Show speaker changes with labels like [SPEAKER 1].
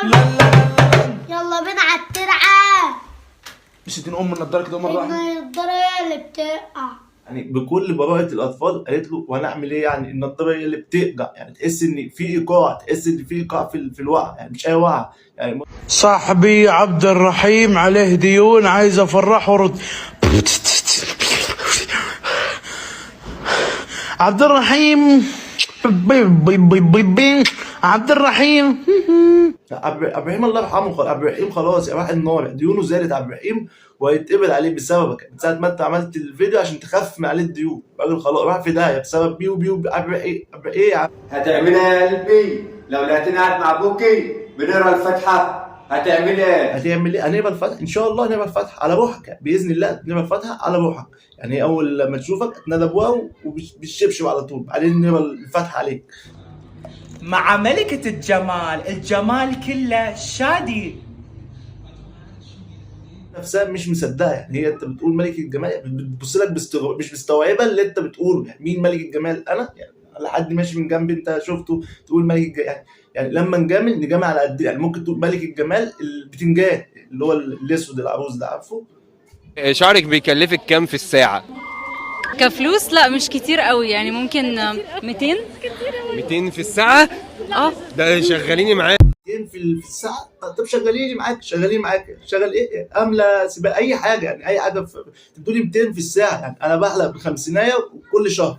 [SPEAKER 1] لا لا لا.
[SPEAKER 2] يلا بينا على الترعه.
[SPEAKER 1] مش تدين النضاره كده مره واحده؟
[SPEAKER 2] النضاره هي اللي بتقع.
[SPEAKER 1] يعني بكل براءة الأطفال قالت له وأنا أعمل إيه يعني؟ النضارة هي اللي بتقع، يعني تحس إن في إيقاع، تحس إن في إيقاع في الوقع، يعني مش أي وقع يعني.
[SPEAKER 3] صاحبي عبد الرحيم عليه ديون عايز افرحه عبد الرحيم عبد الرحيم
[SPEAKER 1] عبد الرحيم الله يرحمه، عبد الرحيم خلاص راح النار، ديونه زادت عبد الرحيم وهيتقبض عليه بسببك من ساعة ما أنت عملت الفيديو عشان تخفف من عليه الديون. الراجل خلاص راح في داهية بسبب بيو عبد الرحيم. إيه يا عم؟
[SPEAKER 4] هتعملها يا قلبي لو لقيتني قاعد مع ابوكي بنقرا الفاتحه؟ هتعمل ايه؟
[SPEAKER 1] هتعمل ايه؟ هنقبل الفتح ان شاء الله، هنقبل الفتح على روحك يعني. باذن الله نقبل الفتح على روحك يعني. اول لما تشوفك تنادى ابوها وبالشبشب على طول، بعدين نقبل الفتح عليك.
[SPEAKER 5] مع ملكة الجمال، الجمال كله شادي
[SPEAKER 1] نفسها مش مصدقه يعني. هي انت بتقول ملك الجمال يعني بتبص لك مش مستوعبه اللي انت بتقوله يعني. مين ملك الجمال؟ انا يعني لحد ماشي من جنبي انت شفته تقول ملك الجمال يعني لما نجامل على قد يعني. ممكن تقول ملك الجمال البتنجان اللي هو الاسود العروس ده، عارفه؟
[SPEAKER 6] شعرك بيكلفك كام في الساعة؟
[SPEAKER 7] كفلوس لا مش كتير قوي يعني، ممكن 200.
[SPEAKER 6] 200 في الساعة؟ ده شغاليني معاه
[SPEAKER 1] في الساعه. طب شغالين معاك شغال ايه؟ امله سباق اي حاجه يعني. اي حاجه تدوني 200 في الساعه يعني. انا بحلق ب50 كل شهر